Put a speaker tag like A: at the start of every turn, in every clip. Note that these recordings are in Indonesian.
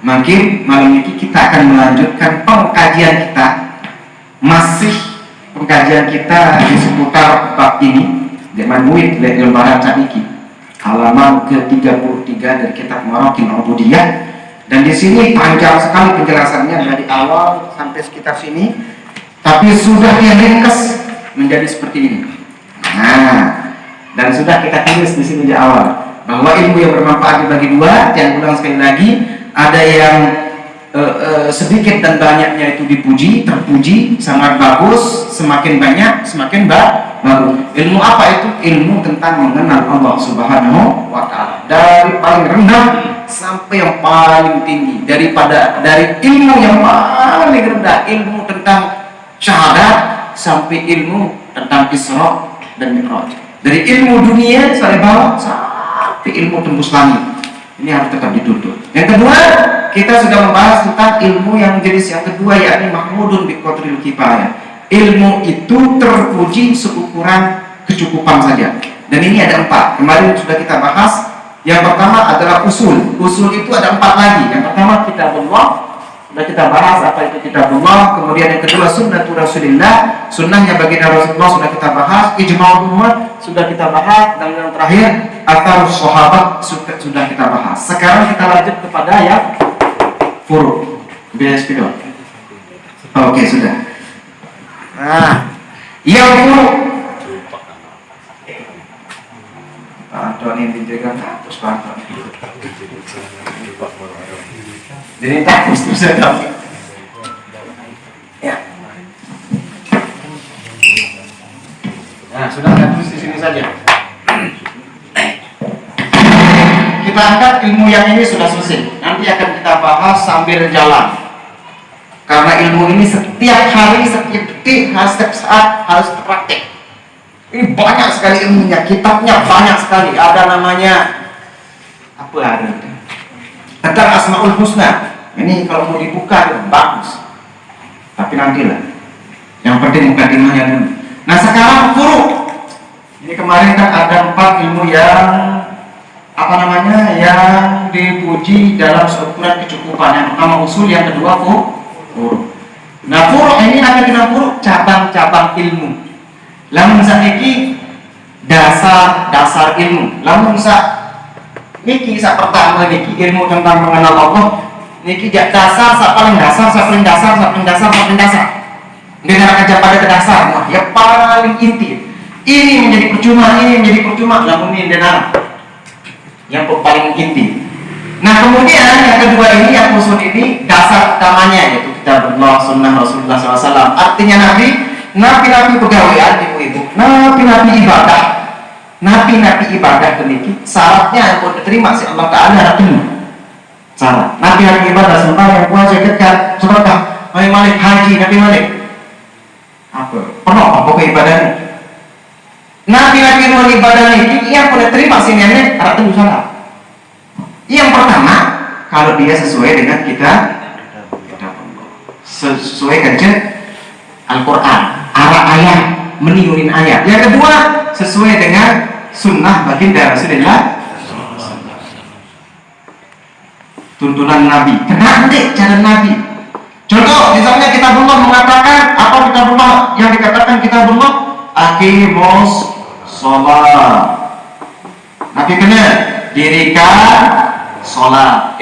A: Makin malam ini kita akan melanjutkan pengkajian kita, masih pengkajian kita di seputar bab ini zaman muid lembaran caniki halaman ke-33 dari kitab Maraqil Ubudiyah. Dan di sini panjang sekali penjelasannya dari awal sampai sekitar sini, tapi sudah diringkas menjadi seperti ini. Nah, dan sudah kita tulis di sini di awal bahwa ilmu yang bermanfaat dibagi dua. Jangan ulang sekali lagi, ada yang sedikit dan banyaknya itu dipuji, terpuji, sangat bagus, semakin banyak semakin bagus. Ilmu apa itu? Ilmu tentang mengenal Allah Subhanahu wa Ta'ala, dari paling rendah sampai yang paling tinggi. Dari ilmu yang paling rendah, ilmu tentang syahadat, sampai ilmu tentang Isra dan Mi'raj. Dari ilmu dunia sampai bawah sampai ilmu tembus langit. Ini harus tetap dituntut. Yang kedua, kita sudah membahas tentang ilmu yang jenis yang kedua, yakni mahmudun bi qadril kifayah. Ilmu itu terpuji seukuran kecukupan saja. Dan ini ada 4. Kemarin sudah kita bahas. Yang pertama adalah usul. Usul itu ada 4 lagi. Yang pertama kitabullah, sudah kita bahas apa itu kitabullah. Kemudian yang kedua sunnatul Rasulillah, sunnahnya baginda Rasulullah sudah kita bahas. Ijma'ul ummah sudah kita bahas. Dan yang terakhir athar sahabat sudah kita bahas. Sekarang kita lanjut kepada yang furu'. Biasa. Oke, sudah. Nah, yang furu'. Pak ini dijaga hapus Pak. Jadi hapus terus saya tahu. Ya. Nah, sudah hapus di sini saja. Kita angkat ilmu yang ini sudah selesai. Nanti akan kita bahas sambil jalan. Karena ilmu ini setiap hari, setiap detik, setiap saat harus praktek. Ini banyak sekali ilmunya, kitabnya banyak sekali. Ada namanya apa ada? Tentang Asmaul Husna. Ini kalau mau dibuka bagus. Tapi nantilah. Yang penting mukadimahnya dulu. Nah, sekarang furu'. Ini kemarin kan ada 4 ilmu yang yang dipuji dalam seukuran kecukupan. Yang pertama usul, yang kedua furu'. Nah, furu' ini akan kita furu' cabang-cabang ilmu. Lamun sakniki dasar ilmu. Lamun niki pertama niki ilmu tentang mengenal Allah. Niki dasar paling dasar. Dengan aja pada ke dasar, ya paling inti. Ini menjadi percuma. Lamun ini dengar yang paling inti. Nah, kemudian yang kedua ini, yang usul ini, dasar utamanya yaitu kitabullah, sunnah Rasulullah SAW. Artinya nabi pegawaian, ibu-ibu, nabi ibadah demikian. Syaratnya yang mau diterima si Allah Ta'ala ada 5 syarat. Nabi ibadah sembahyang, puasa, zakat, sedekah, malik haji, nabi malik apa? Penuh apa keibadahan? Nabi ibadah ini yang boleh terima si nenek ada 7 syarat. Yang pertama, kalau dia sesuai dengan sesuai dengan Al-Quran, arah ayat, meniurin ayat. Yang kedua, sesuai dengan sunnah baginda Rasulullah, tuntunan Nabi. Kenapa cara Nabi? Contoh, misalnya kitabullah mengatakan apa? Kitabullah yang dikatakan kitabullah aqimus sholat. Nabi kena dirikan sholat.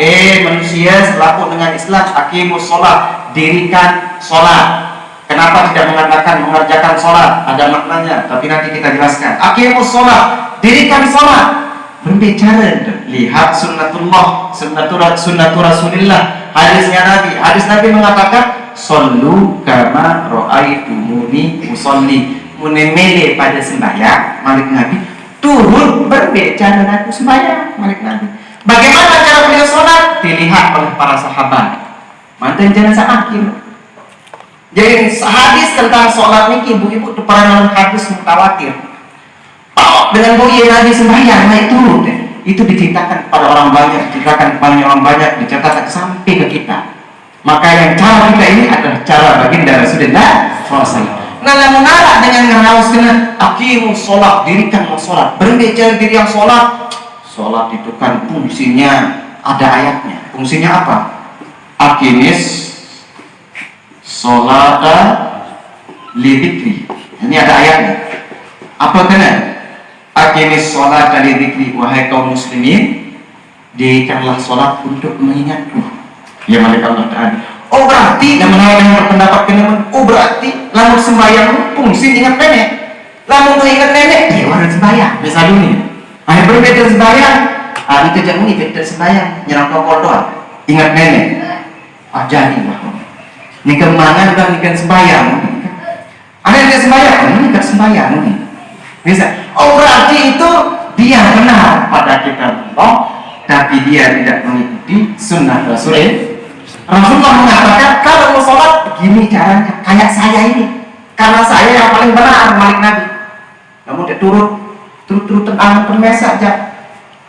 A: Manusia selaku dengan Islam aqimus sholat, dirikan sholat. Kenapa tidak mengatakan mengerjakan sholat? Ada maknanya, tapi nanti kita jelaskan. Aqimus sholat, dirikan sholat. Berbicara, lihat sunnatullah, sunnatur Rasulillah, hadisnya Nabi. Hadis Nabi mengatakan, "Shollu kama ra'aitumuni usolli." Munemele pada sembahyang, malik Nabi. Turun berbicara aku sembahyang, malik Nabi. Bagaimana cara beliau sholat? Dilihat oleh para sahabat. Mantan jangan akhir. Jadi hadis tentang sholat ini ibu-ibu perangan hadis mutawatir. Dengan boya Nabi sembahyang naik turun deh. Itu diceritakan kepada orang banyak, diceritakan sampai ke kita. Maka yang cara kita ini adalah cara baginda Rasulullah SAW. Nah, mengarah dengan ngawas dengan aqimus sholat, dirikan sholat. Berbicara diri yang sholat itu kan fungsinya ada ayatnya. Fungsinya apa? Aqimis sholata lidzikri. Ini ada ayatnya. Apa kena? Aqimis sholata lidzikri, wahai kaum muslimin, dirikanlah sholat untuk mengingatku. Ya malaikat Allah Ta'ala. Oh berarti yang menawarkan berpendapat kena. Oh berarti lamun sembahyang fungsi ingat nenek. Lamun ingat nenek, ya orang sembahyang. Bisa dunia. Akhir berbeda sembahyang. Itu jangan ini beda sembahyang. Nyerang tokol doang. Ingat nenek. Jadi lah. Ini kemangan udah nikah sembahyang. Ada yang sembahyang, nikah sembahyang. Bisa. Oh berarti itu dia benar pada kitab Allah, tapi dia tidak mengikuti sunnah Rasulullah. Rasulullah mengatakan kalau mau sholat begini caranya, kayak saya ini. Karena saya yang paling benar malik Nabi. Kamu udah turut tentang permesa aja.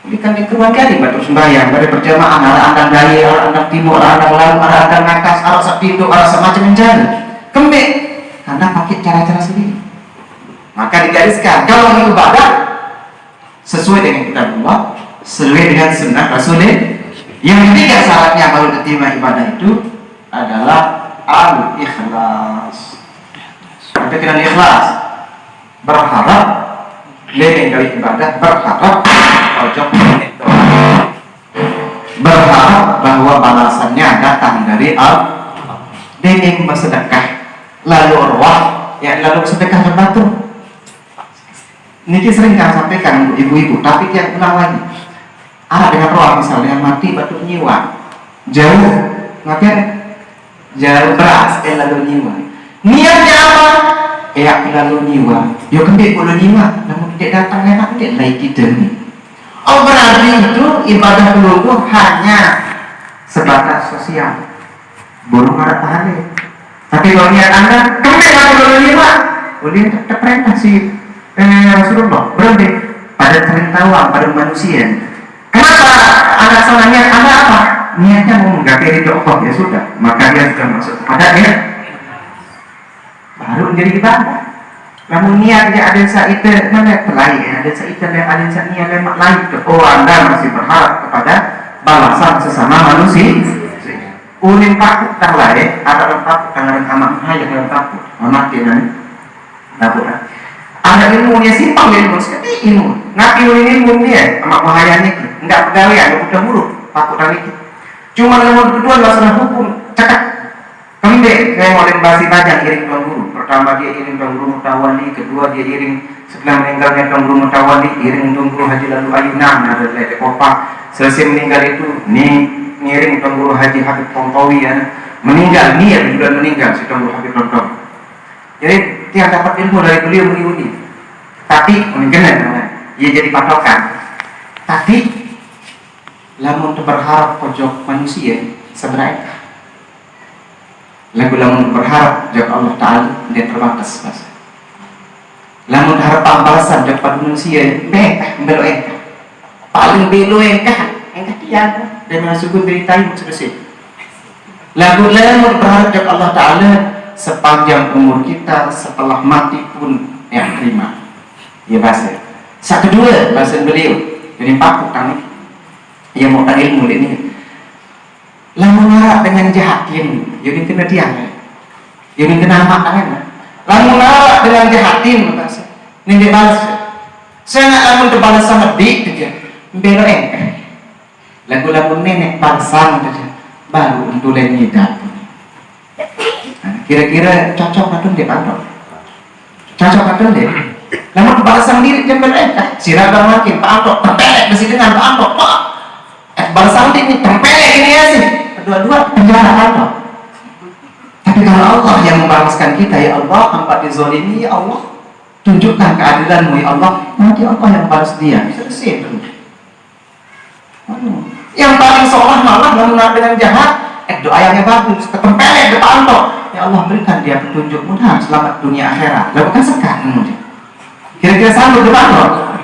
A: Bukan di keluarga di batu sembahyang, pada berjamaah, ada dari, ada timur, ada lalu, ada ngatas, ada sepintu, ada semacam menjadi kembali karena pakai cara-cara sendiri. Maka digariskan kalau mau ibadah sesuai dengan kitab Allah, sesuai dengan sunnah Rasulullah. Yang ketiga syaratnya baru diterima ibadah itu adalah al-ikhlas. Apa kira ikhlas? Berharap lebih dari ibadah, berharap berharap bahwa balasannya datang dari Allah. Dengan bersedekah lalu arwah ya lalu sedekah terbantu. Niki sering kan sampaikan ibu-ibu, tapi tiap ulang lagi. Ada dengan roh misalnya mati batu nyiwa jauh, ngapain? Jauh beras lalu nyiwa. Niatnya apa? Lalu nyiwa. Yo kembali bulu nyiwa, namun tidak datang enak tidak lagi demi. Oh berarti itu ibadah dulu hanya sebatas sosial, burung ada pahala. Tapi kalau niat anda kembali bulu nyiwa, boleh terperintah si Rasulullah berarti pada pengetahuan pada manusia. Kenapa anak sananya ada apa? Niatnya mau menggapai ridho Allah, ya sudah, maka dia sudah masuk kepada dia baru menjadi ibadah. Namun niatnya ada saat itu mana pelai, ada saat itu ada saat niat lemak lain. Oh anda masih berharap kepada balasan sesama manusia. Unin takut tak lain, ada takut tangan amat yang dalam takut, amat dengan takut. Ada ilmunya simpang ilmu seperti ilmu. Ngapi ilmu dia amat bahayanya itu. Enggak pegawai, udah buruk, takut lagi. Cuma nomor kedua masalah hukum, cakap. Kembali saya mau basi banyak iring tuan guru. Pertama dia iring tuan guru Mutawali, kedua dia iring setelah meninggalnya tuan guru Mutawali, iring tuan guru Haji Lalu Ayunan, ada Lete Kopa. Selesai meninggal itu, ngiring tuan guru Haji Habib Tontowi ya. Meninggal, dia juga meninggal si tuan guru Habib Tontowi. Jadi dia dapat ilmu dari beliau ini. Tapi mungkin dia jadi patokan. Tapi lamun berharap pojok manusia sebenarnya lamun berharap jauh Allah Ta'ala dia terbatas bahasa. Lamun harapan balasan jauh pada manusia belok paling belok engkah tiada dan masuk beritain selesai. Lamun berharap jauh Allah Ta'ala sepanjang umur kita setelah mati pun yang terima ya bahasa. Satu kedua bahasa beliau jadi paku kami yang mau ilmu ini. Lamun harap dengan jahatin, jadi kena tiang, jadi kena amat tangan. Lamun harap dengan jahatin, bahasa ini dia balas. Saya nak lamun terbalas sama dik saja, belok lagu-lagu nenek balasan saja, baru untuk lain hidup. Kira-kira cocok atau dia pantau? Cocok atau dia? Lamun balasan diri dia belok siragam makin pantau, terpelek mesti dengan pantau, pak. Balasan ini terpelek ini ya sih. Kedua-dua penjara apa? Tapi kalau Allah yang membalaskan kita, ya Allah, tanpa dizolimi, ya Allah, tunjukkan keadilan-Mu, ya Allah, nanti Allah yang balas dia. Selesai itu. Yang paling seolah malah mengenal dengan jahat, doa yang bagus, ketempelek depan Allah. Ya Allah, berikan dia petunjuk mudah, selamat dunia akhirat. Lalu kan sekarang kira-kira sambut depan Allah.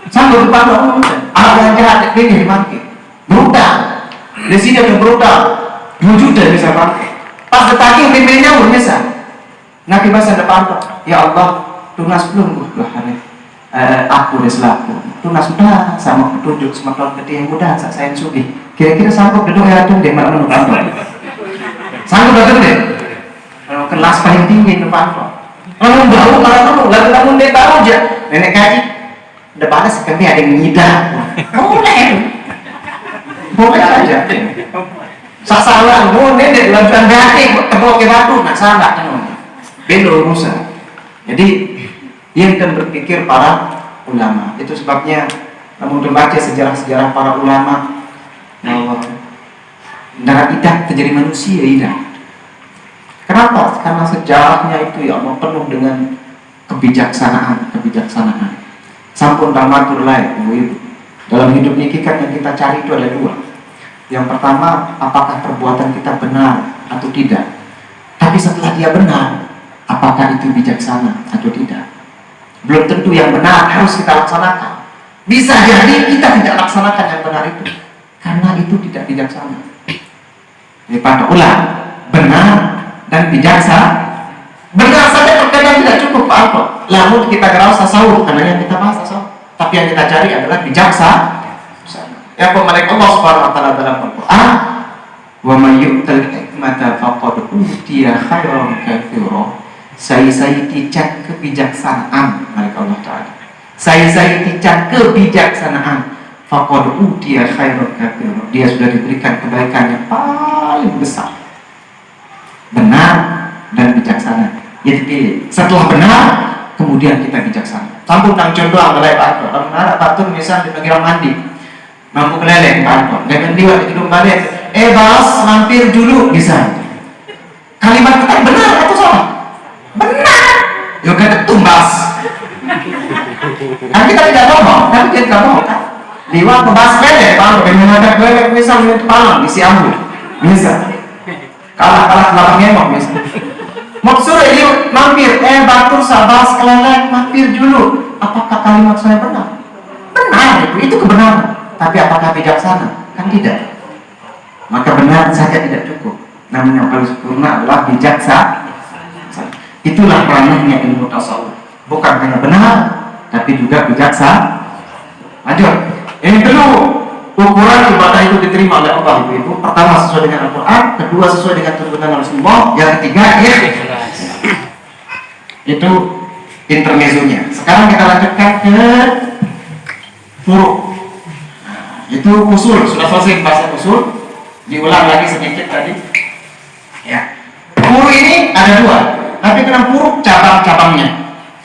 A: Sambut depan Allah. Ada yang jahat, dia dimati. Brutal. Di sini ada brutal, wujudnya bisa pakai. Pas detaki pimpinnya pun bisa. Nabi bahasa depan tuh, ya Allah, tunas belum hari. Aku selaku tunas sudah sama petunjuk semakin gede yang mudah saya sugi. Kira-kira sanggup duduk ya tuh dia mana menurut Sanggup betul deh. Kalau kelas paling tinggi itu Pak Anto. Kalau bau, lalu kamu dia bau aja. Nenek kaji, udah balas kami ada yang ngidam. Boleh saja. Sasaran, nenek lanjutan gati, tepuk ke batu, nak salah kan? Beda urusan. Jadi yang akan berpikir para ulama. Itu sebabnya namun membaca sejarah-sejarah para ulama bahwa darah tidak terjadi manusia tidak. Kenapa? Karena sejarahnya itu ya Allah penuh dengan kebijaksanaan. Sampun ramatur lain, Ibu. Dalam hidup ini kan yang kita cari itu ada dua. Yang pertama, apakah perbuatan kita benar atau tidak? Tapi setelah dia benar, apakah itu bijaksana atau tidak? Belum tentu yang benar harus kita laksanakan. Bisa jadi kita tidak laksanakan yang benar itu karena itu tidak bijaksana. Jadi pada ulang, benar dan bijaksana. Benar saja terkadang tidak cukup Pak Alko. Lalu kita ngerasa tasawuf karena yang kita bahas tasawuf. Tapi yang kita cari adalah bijaksana. Ya pemilik Allah Subhanahu wa taala dalam Al-Qur'an, "Wa may yu'tal hikmata faqad utiya khairan katsiran." Saya ticak kebijaksanaan milik Allah taala. Saya ticak kebijaksanaan. Faqad utiya khairan katsiran. Dia sudah diberikan kebaikan yang paling besar. Benar dan bijaksana. Jadi setelah benar, kemudian kita bijaksana. Sampun tang contoh mulai Pak Anto. Benar batur misal di negara mandi. Mampu keleleng Pak Anto. Jangan liwat di gedung balik. Bas, mampir dulu bisa. Kalimat kita benar atau salah? Benar. Yo kata tumbas. Kan kita tidak ngomong, tapi dia tidak ngomong kan. Liwat membahas keleleng Pak Anto. Dengan ada keleleng misal itu palang isi ambu. Bisa. Kalah kelapa ngemok bisa. Maksud ini mampir, batur sabas keleleng mampir dulu. Apakah kalimat saya benar? Benar itu kebenaran. Tapi apakah bijaksana? Kan tidak. Maka benar saja tidak cukup. Namun yang paling sempurna adalah bijaksana. Itulah ranahnya ilmu tasawuf. Bukan hanya benar, tapi juga bijaksana. Lanjut. Ini perlu ukuran ibadah itu diterima oleh Allah Ibu. Pertama sesuai dengan Al-Quran, kedua sesuai dengan tuntunan Rasulullah, yang ketiga ikhlas. Itu intermezzonya. Sekarang kita lanjutkan ke furu'. Itu usul, sudah selesai bahasa usul. Diulang lagi sedikit tadi. Ya. Furu' ini ada dua, tapi kenapa furu' cabang-cabangnya?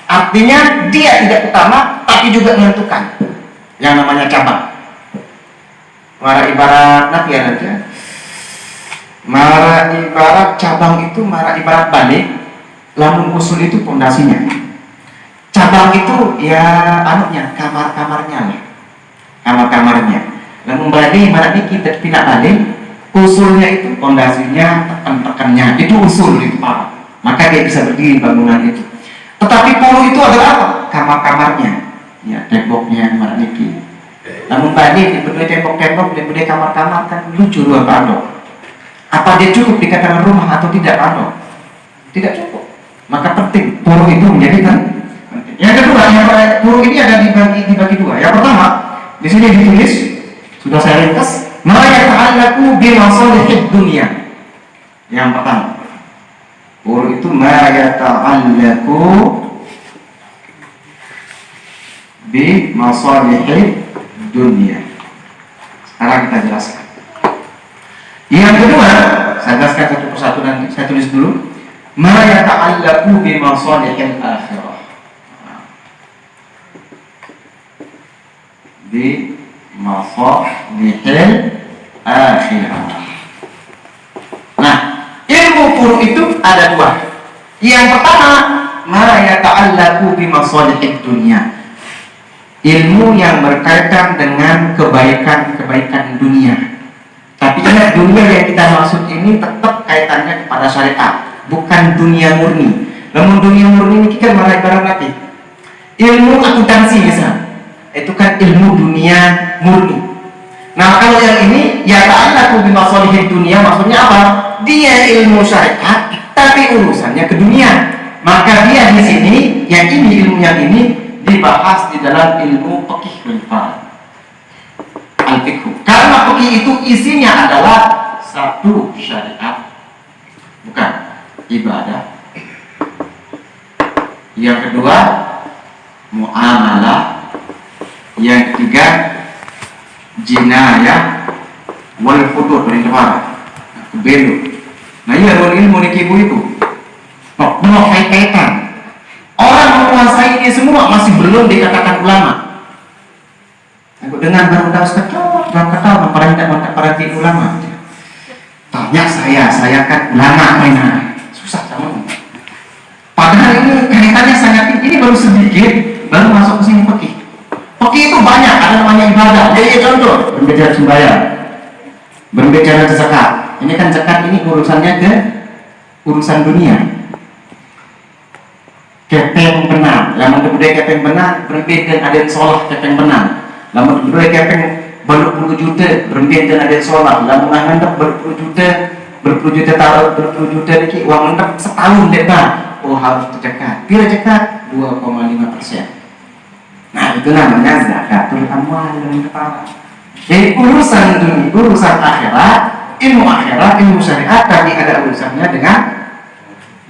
A: Artinya dia tidak utama, tapi juga menentukan. Yang namanya cabang. Mara ibarat nanti ya nanti. Mara ibarat cabang itu mara ibarat balik. Lamun usul itu pondasinya. Cabang itu ya anunya kamar-kamarnya lah. Kamar-kamarnya. Lamun balik mara ini kita pindah balik. Usulnya itu pondasinya, tekan-tekannya. Itu usul itu Pak. Maka dia bisa berdiri bangunan itu. Tetapi puru itu adalah apa? Kamar-kamarnya. Ya temboknya mara ini. Namun tadi diberi tembok-tembok, diberi kamar-kamar kan lucu dua Pak Ando. Apa dia cukup dikatakan rumah atau tidak Pak Ando? Tidak cukup. Maka penting puru itu menjadi kan penting. Yang kedua, yang puru ini ada dibagi dua. Yang pertama, di sini ditulis sudah saya ringkas, ma yata'allaqu bi masalihid dunya. Yang pertama, puru itu ma yata'allaqu bi masalihid dunia. Sekarang kita jelaskan. Yang kedua, saya jelaskan satu persatu nanti. Saya tulis dulu. Ma yata'allaqu bi masalihil akhirah. Bi masalihil akhirah. Nah, ilmu furu itu ada dua. Yang pertama, ma yata'allaqu bi masalihid dunia. Ilmu yang berkaitan dengan kebaikan-kebaikan dunia. Tapi ingat, dunia yang kita maksud ini tetap kaitannya kepada syariat, bukan dunia murni. Namun dunia murni ini kita malah ibarat nanti ilmu akuntansi misalnya, itu kan ilmu dunia murni. Nah kalau yang ini ya ta'allaqu bi masalihid dunia, maksudnya apa? Dia ilmu syariat tapi urusannya ke dunia. Maka dia di sini yang ini ilmu yang ini dibahas di dalam ilmu fiqh al-fiqh. Karena fiqh itu isinya adalah satu syariat, Bukan. Ibadah. Yang kedua, muamalah. Yang ketiga, jinayah wal hudud paling parah. Belu. Nah, iya ilmu nikibu itu. Mau kaitan. Orang menguasai ini semua masih belum dikatakan ulama. Aku dengar baru kata memperanti ulama. Tanya saya kan ulama mana? Susah sama. Padahal ini kaitannya sangat tinggi. Ini baru sedikit, baru masuk ke sini fikih. Fikih itu banyak, ada namanya ibadah. Jadi contoh, berbicara sembahyang, berbicara zakat. Ini kan zakat ini urusannya ke urusan dunia. Kepeng benar, lamun budaya kepeng benar, berbeda ada yang sholat kepeng benar. Lamun budaya kepeng berpuluh juta, berbeda ada yang sholat. Lamun nganggap berpuluh juta taruh berpuluh juta lagi uang nganggap setahun depan. Oh harus zakat. Bila zakat 2,5%. Nah itu namanya zakatul amwal dengan kepala. Jadi urusan dunia, urusan akhirat, ilmu syariat tadi ada urusannya dengan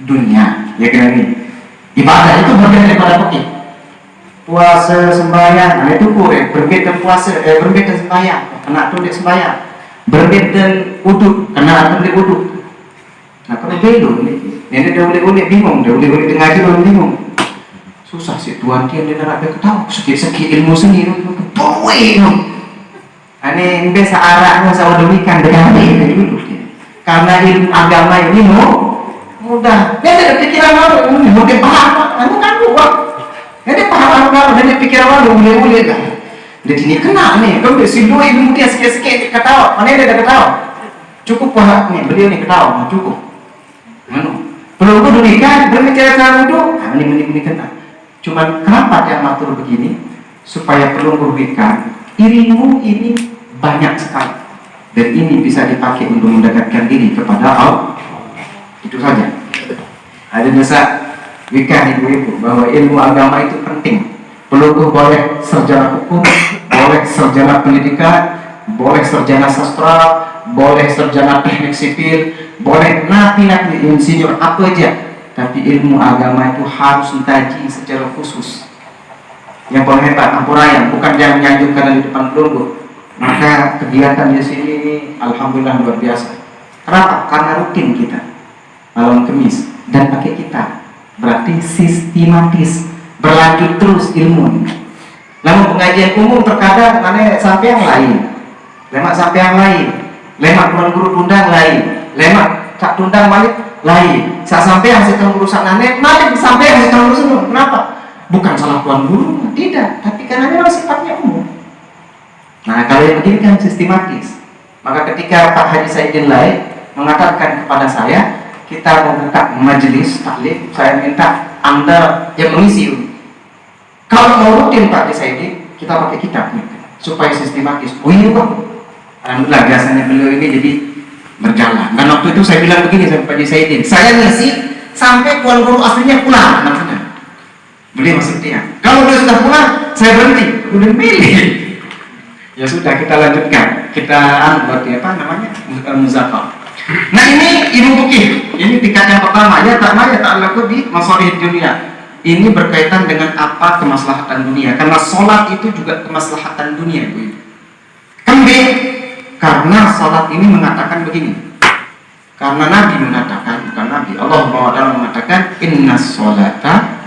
A: dunia. Ya kan ini. Ibadah itu bagian daripada fikih. Puasa, sembahyang, nah itu berbeda puasa, berbeda sembahyang, kena tulis sembahyang. Berbeda wudhu, kena tulis wudhu. Nah kalau belum ini dia boleh bingung, dia boleh ngaji belum bingung. Susah sih tuan dia nak ketahu segi ilmu sendiri boy no. Ane biasa arahnya saya demikian dengan ini dulu karena ilmu agama ini mudah. Dia ada pikiran malu, mungkin paham, anu kan buat. Dia paham malu, dia pikiran malu boleh kan. Di sini kena nih, kalau silu ilmu dia sikit-sikit ketawa, mana dia ketawa? Cukup paham nih, beliau nih ketawa, cukup. Anu, perlu kudu nikah, berbicara cara wudu, ini kena. Cuman kenapa dia matur begini? Supaya perlu merugikan ilmu ini banyak sekali dan ini bisa dipakai untuk mendekatkan diri kepada Allah. Itu saja. Ada biasa wika ibu-ibu bahwa ilmu agama itu penting. Perlu boleh sarjana hukum, boleh sarjana pendidikan, boleh sarjana sastra, boleh sarjana teknik sipil, boleh nanti insinyur apa aja. Tapi ilmu agama itu harus dikaji secara khusus. Yang paling hebat ampurayang, bukan yang menyanjungkan di depan peluru. Maka kegiatan di sini alhamdulillah luar biasa. Kenapa? Karena rutin kita malam Kamis dan pakai kita. Berarti sistematis, berlanjut terus ilmu. Lalu pengajian umum terkadang mana sampai yang lain, lemak sampai yang lain, lemak tuan guru tundang lain, lemak tak tundang balik lain. Saat sampai yang sedang urusan aneh, mari sampai yang sedang urusan. Kenapa? Bukan salah tuan guru, tidak. Tapi karena memang sifatnya umum. Nah kalau yang begini kan sistematis. Maka ketika Pak Haji Saidin Lai mengatakan kepada saya, kita membuka majelis taklim, saya minta Anda yang mengisi. Kalau mau rutin Pak Haji Saidin, kita pakai kitab supaya sistematis. Oh iya Pak. Alhamdulillah biasanya beliau ini jadi berjalan. Dan waktu itu saya bilang begini sama Pak Haji Saidin, saya ngisi sampai tuan guru aslinya pulang. Beliau masih dia. Kalau beliau sudah pulang, saya berhenti. Udah pilih. Ya sudah kita lanjutkan. Kita berarti apa namanya? Muzakkar. Nah ini ilmu fikih. Ini tingkat yang pertama. Ya tak laku di masalih dunia. Ini berkaitan dengan apa kemaslahatan dunia. Karena sholat itu juga kemaslahatan dunia, Bu. Kemudian karena sholat ini mengatakan begini. Karena Nabi mengatakan, bukan Nabi, Allah SWT mengatakan inna sholata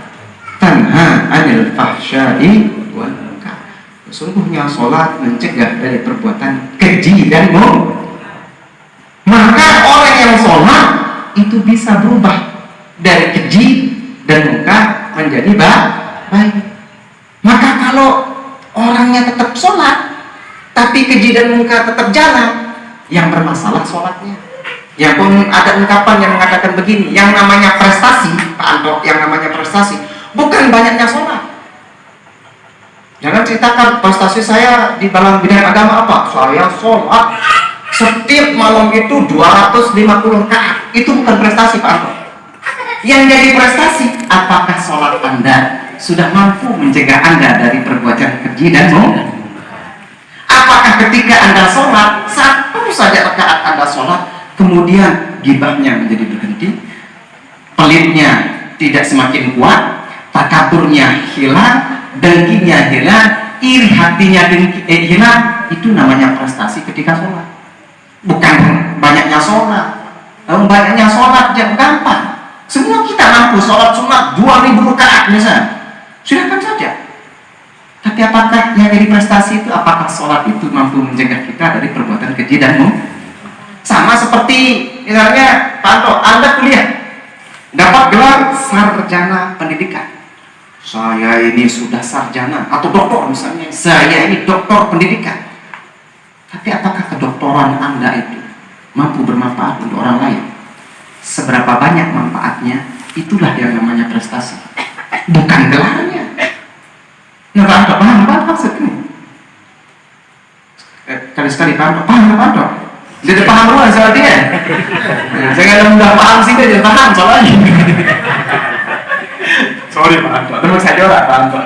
A: tanha anil fahsyai wal munkar. Sesungguhnya sholat mencegah dari perbuatan keji dan munkar. Maka orang yang sholat itu bisa berubah dari keji dan munkar menjadi baik. Maka kalau orangnya tetap sholat tapi keji dan munkar tetap jalan, yang bermasalah sholatnya. Ya pun ada ungkapan yang mengatakan begini, yang namanya prestasi, Pak Anto, yang namanya prestasi bukan banyaknya sholat. Jangan ceritakan prestasi saya di dalam bidang agama apa. Saya sholat setiap malam itu 250 rakaat. Itu bukan prestasi Pak Anto. Yang jadi prestasi, apakah sholat Anda sudah mampu mencegah Anda dari perbuatan keji dan munkar? Apakah ketika Anda sholat, satu saja rakaat Anda sholat kemudian gibahnya menjadi berhenti, pelitnya tidak semakin kuat, takaburnya hilang, dengkinya hilang, iri hatinya hilang. Itu namanya prestasi ketika sholat. Bukan banyaknya sholat. Banyaknya sholat yang gampang. Semua kita mampu sholat sunat 2000 rakaat misalnya, silakan saja. Tapi apakah yang jadi prestasi itu, apakah sholat itu mampu mencegah kita dari perbuatan keji dan munkar? Sama seperti misalnya Pak Anto, Anda kuliah dapat gelar sarjana pendidikan. Saya ini sudah sarjana atau doktor misalnya, saya ini doktor pendidikan. Tapi apakah kedoktoran Anda itu mampu bermanfaat untuk orang lain? Seberapa banyak manfaatnya, itulah yang namanya prestasi, bukan gelarnya. Nah, Pak Anto, paham maksud ini? Kali-sekali Pak Anto, paham? Dia paham luar soal dia. Saya kalau udah paham sih dia paham soalnya. Sorry Pak Anto, terus saya jorak Pak Anto.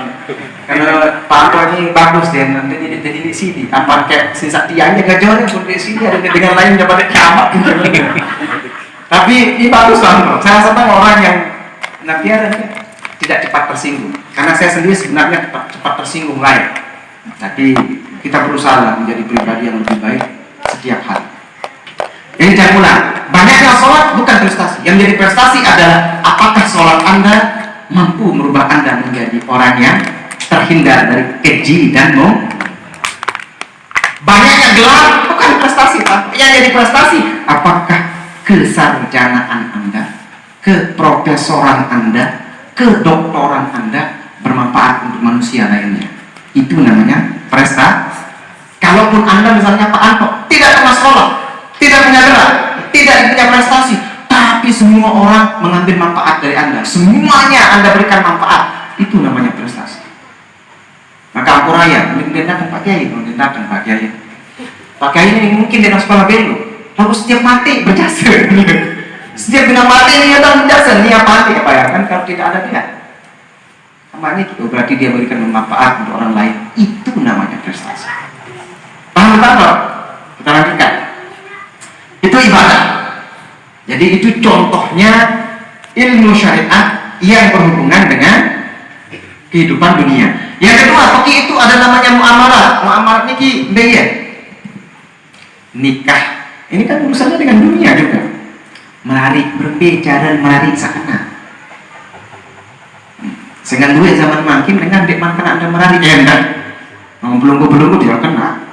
A: Karena Pak Anto ini bagus dia, nanti jadi di sini. Apa kayak si Saktianya gajahnya pun di sini ada dengan lain dapat kiamat. Tapi ini bagus Pak Anto. Saya senang orang yang nanti tidak cepat tersinggung. Karena saya sendiri sebenarnya cepat tersinggung lain. Tapi kita berusaha menjadi pribadi yang lebih baik setiap hari. Ini jangan ulang. Banyaknya sholat bukan prestasi. Yang menjadi prestasi adalah apakah sholat Anda mampu merubah Anda menjadi orang yang terhindar dari keji dan munkar. Banyaknya gelar bukan prestasi, Pak. Yang jadi prestasi, apakah kesarjanaan Anda, keprofesoran Anda, kedoktoran Anda bermanfaat untuk manusia lainnya. Itu namanya prestasi. Kalaupun Anda misalnya Pak Anto tidak pernah sekolah, tidak punya gelar, tidak punya prestasi, tapi semua orang mengambil manfaat dari Anda, semuanya Anda berikan manfaat, itu namanya prestasi. Maka Ampuraya mendengarkan Pak Kiai, Pak Kiai ini mungkin di sekolah belu, lalu setiap mati berjasa. Setiap dengan mati ini datang berjasa, ini apa mati? Bayangkan kalau tidak ada dia. Sama ini berarti dia berikan manfaat untuk orang lain. Itu namanya prestasi. Paham Pak? Kita lanjutkan. Itu ibadah. Jadi itu contohnya ilmu syariat yang berhubungan dengan kehidupan dunia. Yang kedua, fakih itu ada namanya muamalah. Muamalah ini dia nikah. Ini kan urusannya dengan dunia juga. Menarik berbicara, menarik sakana. Dengan duit zaman makin dengan dek makan Anda menarik enggak. Belum dia kena.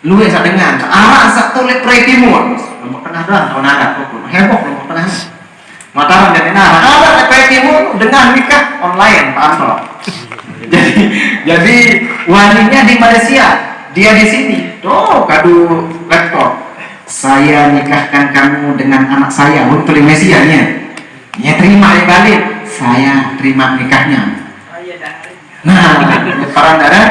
A: Lu yang saya dengar, arah satu lepre timur, nomor tengah dan tahun ada, heboh nomor tengah. Mataram dan Inara, ada lepre timur dengan nikah online Pak Anto. Jadi walinya di Malaysia, dia di sini. Tuh kado laptop. Saya nikahkan kamu dengan anak saya untuk Malaysia-nya. Ya terima ya balik. Saya terima nikahnya. Nah, para darah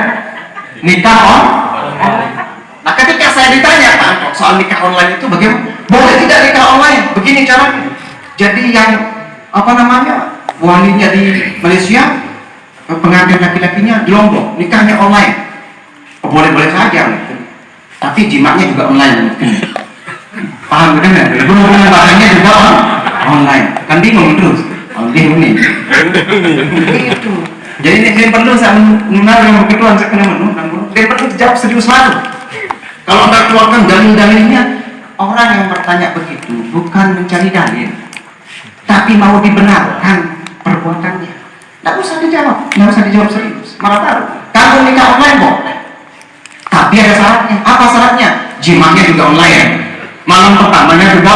A: nikah online. Nah ketika saya ditanya Pak Anto soal nikah online itu bagaimana? Boleh tidak nikah online? Begini caranya. Jadi yang walinya di Malaysia, pengantin laki-lakinya di Lombok, nikahnya online. Boleh-boleh saja. Tapi jimatnya juga online. Paham kan? Hubungan badannya juga online. Kan bingung terus. Bingung nih. Itu. Jadi ini perlu saya mengenal yang begitu saya kena menurut. Dia perlu dijawab serius lalu. Kalau Anda keluarkan dalil-dalilnya, orang yang bertanya begitu bukan mencari dalil, tapi mau dibenarkan perbuatannya. Tidak usah dijawab serius. Malah taruh. Kamu nikah online boleh, tapi ada syaratnya. Apa syaratnya? Jimatnya juga online. Malam pertamanya juga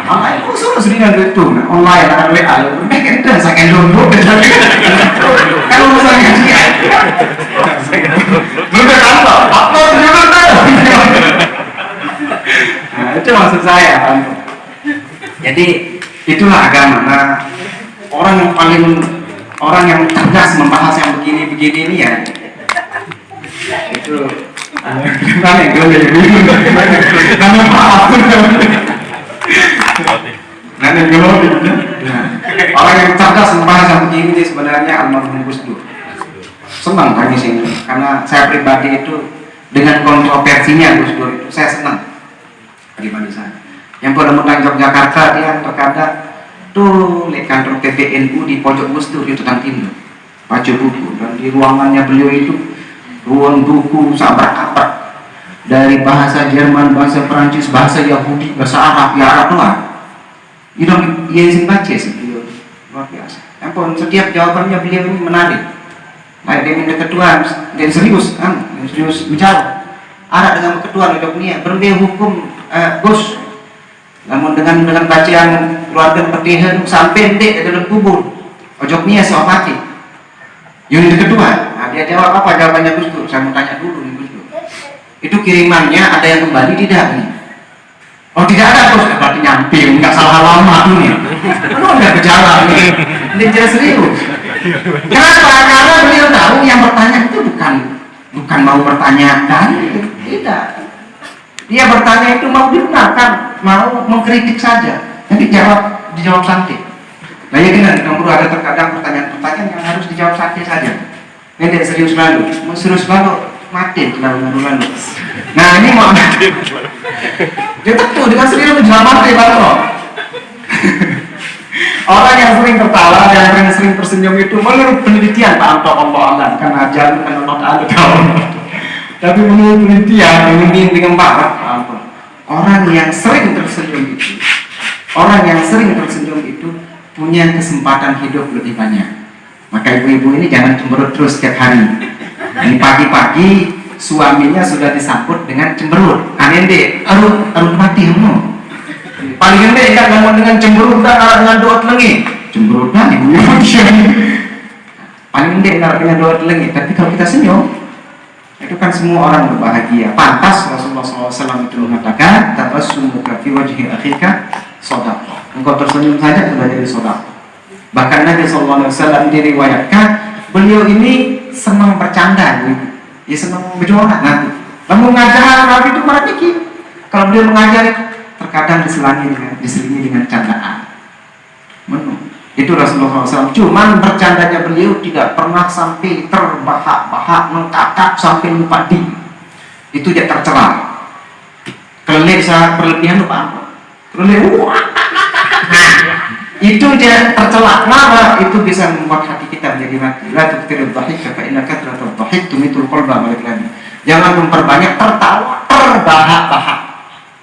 A: online. Oh suruh sering itu online ada WA. Itu saya kendor dulu. Kan urusannya dia. Bukan apa nah, itu maksud saya. Jadi itulah agama. Nah, orang yang cerdas membahas yang begini-begini ini ya. Itu gimana ya? Karena maaf. Orang yang cerdas membahas yang begini ini sebenarnya almarhum Gus Dur. Senang kami sini karena saya pribadi itu dengan kontroversinya Gus Dur itu saya senang pribadi saya. Yang pada menang Yogyakarta dia terkadang tuh lihat kantor PBNU di pojok Gus Dur itu tentang Tindo baca buku, dan di ruangannya beliau itu ruang buku sabrak-abrak dari bahasa Jerman, bahasa Perancis, bahasa Yahudi, bahasa Arab, ya Arab doang. Itu yang baca sih beliau luar biasa. Ampun, setiap jawabannya beliau ini menarik. Baik dia minta ketuaan dan serius, serius bicara. Arab dengan ketuaan udah punya berbeda hukum Gus. Namun dengan bacaan keluarga petihan sampai dek dalam kubur ojoknya soal mati yang kedua, dia jawab apa jawabannya Gus Dur? Saya mau tanya dulu nih Gus Dur, itu kirimannya ada yang kembali tidak nih? Oh tidak ada Gus, berarti nyampe nggak salah lama tuh nih lu udah berjalan nih ini jelas serius. Kenapa? Karena beliau tahu yang bertanya itu bukan mau bertanya dan tidak, dia bertanya itu mau dibenarkan, mau mengkritik saja, nanti dijawab santai. Nah ya kan, kamu ada terkadang pertanyaan-pertanyaan yang harus dijawab santai saja. Ini tidak serius lalu, mau serius lalu mati lalu. Nah ini mau dia tentu dengan serius menjawab mati lalu. Orang yang sering tertawa, yang sering tersenyum itu menurut penelitian Pak Anto Allah karena ajar kan Allah tahu. Tapi menurut penelitian yang dengan Pak Anto, orang yang sering tersenyum itu punya kesempatan hidup lebih banyak. Maka ibu-ibu ini jangan cemberut terus setiap hari. Ini pagi-pagi suaminya sudah disambut dengan cemberut. Aneh deh, arut mati kamu. Paling gede kan ngomong dengan cemberut dan dengan doa telengi. Cemberut kan ibu paling gede dengan doa telengi. Tapi kalau kita senyum, itu kan semua orang berbahagia. Pantas Rasulullah SAW itu mengatakan, tabassumuka fi wajhi akhika shadaqah. Engkau tersenyum saja sudah jadi shadaqah. Bahkan Nabi SAW diriwayatkan beliau ini senang bercanda, ya senang berjualan nanti. Namun mengajar Nabi itu marah dikit. Kalau beliau mengajar terkadang diselingi dengan candaan. Itu Rasulullah SAW. Cuman bercandanya beliau tidak pernah sampai terbahak-bahak, mengkakak sampai lupa di. Itu dia tercela. Kelelek saya berlebihan lupa. Kelelek, itu dia tercela. Kenapa? Itu bisa membuat hati kita menjadi mati. La tuktirul dhahik fa inna kathratul dhahik tumitul qalba balik lagi. Jangan memperbanyak tertawa, terbahak-bahak.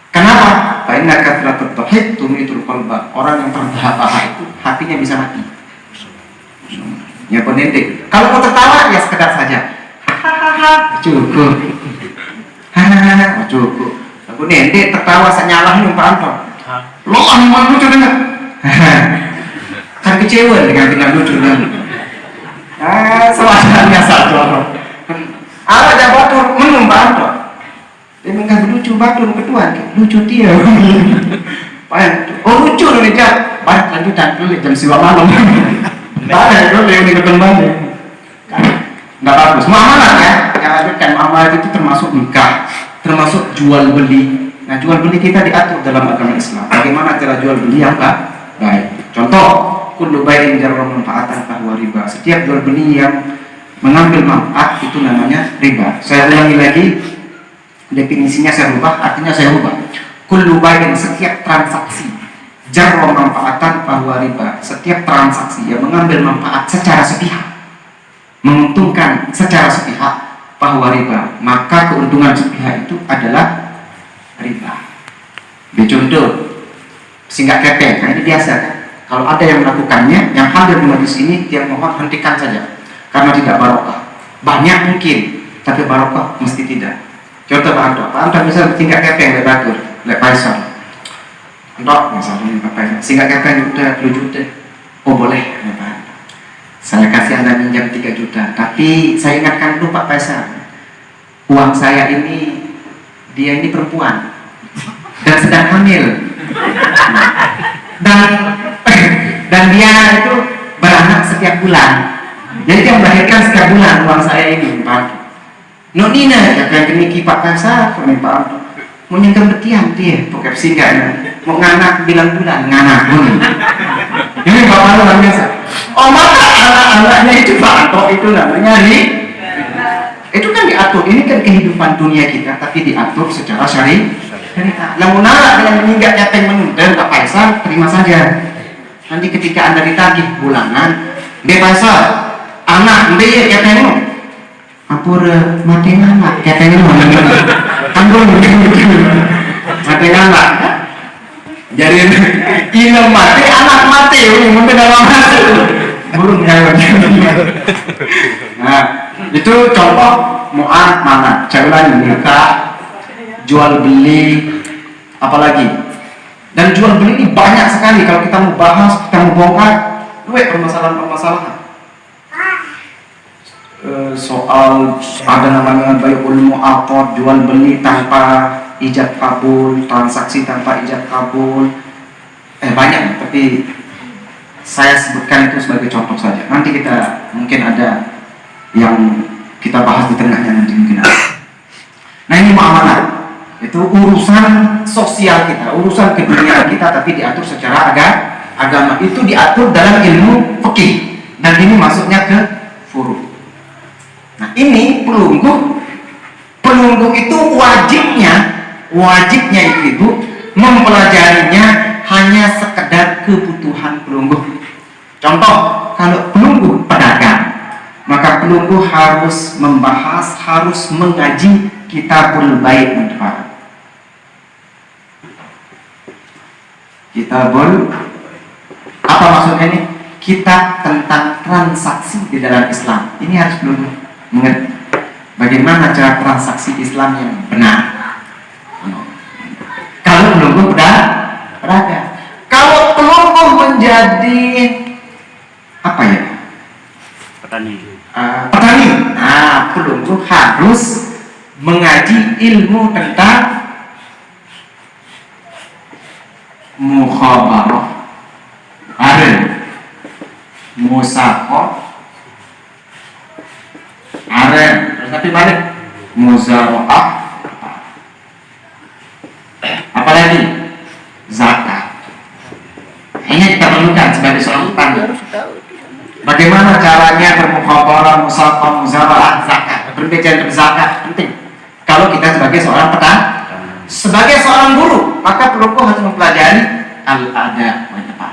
A: Kenapa? Fa inna kathratul dhahik tumitul qalba. Orang yang terbahak-bahak itu hatinya bisa mati. Ya penentik. Kalau mau tertawa ya sekedar saja. Hahaha, cukup. Hahaha, cukup. Aku nentik tertawa senyalah nih Pak Anto. Lo aman lucu dengar. Kan kecewa dengan lucu kan. Suasananya satu. Ada batur menung Pak Anto. Dia mengganggu lucu batur kedua, lucu dia. Oh lucu nih Cak. Baik lanjutan dulu jam 9 malam. Ada dulu yang dikembang. Nggak bagus. Muamalah ya. Yang lanjutkan muamalah itu termasuk nikah, termasuk jual beli. Nah jual beli kita diatur dalam agama Islam. Bagaimana cara jual beli yang baik? Contoh, kullu bai'in jarra manfaatan fahuwa riba. Setiap jual beli yang mengambil manfaat itu namanya riba. Saya ulangi lagi, definisinya saya rubah, artinya saya rubah. Kullu bai'in, setiap transaksi jarra manfaatan fahuwa riba. Setiap transaksi yang mengambil manfaat secara sepihak, menguntungkan secara sepihak, fahuwa riba, maka keuntungan sepihak itu adalah riba. Contoh, singgah kepeng, nah ini biasa kan? Kalau ada yang melakukannya, yang hadir di majlis ini, dia mohon hentikan saja, karena tidak barokah. Banyak mungkin, tapi barokah mesti tidak. Contoh Pak Anto bisa singgah kepeng, lebatur, lepaisal. Anto, misalnya Pak Anto, singgah kepeng udah 2 juta, oh boleh, Pak Anto. Saya kasih Anda minjam 3 juta, tapi saya ingatkan dulu Pak Faisal, uang saya ini, dia ini perempuan dan sedang hamil, dan dia itu beranak setiap bulan, jadi dia melahirkan setiap bulan uang saya ini Pak. No nina ya kan keniki Pak Faisal, Pak Anto mau nyengkem betian dia, pokoknya singgah mau nganak bilang bulan nganak ini Bapak luar biasa. Oh maka anak-anaknya itu Pak Anto itu namanya itu kan diatur. Ini kan kehidupan dunia kita, tapi diatur secara syari. Namun dengan meninggal cateng menunda Pak Faisal, terima saja. Nanti ketika Anda ditagih bulanan, dia Faisal, anak dia cateng apur mati anak cateng tanggung mati anak. Jadi ilmu mati anak mati, mungkin dalam mati burung jawab. Nah, itu contoh mu'ah mana? Jalan nikah, jual beli, apalagi. Dan jual beli ini banyak sekali kalau kita mau bahas, kita mau bongkar, permasalahan-permasalahan. Soal ada namanya bai'ul mu'aqad, jual beli tanpa ijab kabul, transaksi tanpa ijab kabul. Banyak, tapi saya sebutkan itu sebagai contoh saja. Nanti kita mungkin ada yang kita bahas di tengahnya nanti mungkin ada. Nah, ini muamalah. Itu urusan sosial kita, urusan keduniaan kita, tapi diatur secara agama. Itu diatur dalam ilmu fikih, dan ini masuknya ke furu'. Nah, ini pelunggu itu wajibnya ibu mempelajarinya hanya sekedar kebutuhan pelunggu. Contoh, kalau pelunggu pedagang, maka pelunggu harus membahas, harus mengaji Kitabul Bai' Mudarat. Kitabul, apa maksudnya ini? Kitab tentang transaksi di dalam Islam. Ini harus pelunggu mengerti bagaimana cara transaksi Islam yang benar. Kalau pelunggu pedagang, kalau pelunggu menjadi apa ya? Petani. Nah, pelunggu harus mengaji ilmu tentang mukhabarah, musaqah, tapi balik muzara'ah, apalagi zakat. Ini kita perlukan sebagai seorang petani. Bagaimana caranya bermukhabarah, musaqah, muzara'ah, zakat. Berbicara tentang zakat penting. Kalau kita sebagai seorang petani, sebagai seorang guru, maka pelunggu harus mempelajari al-adab wa tafal.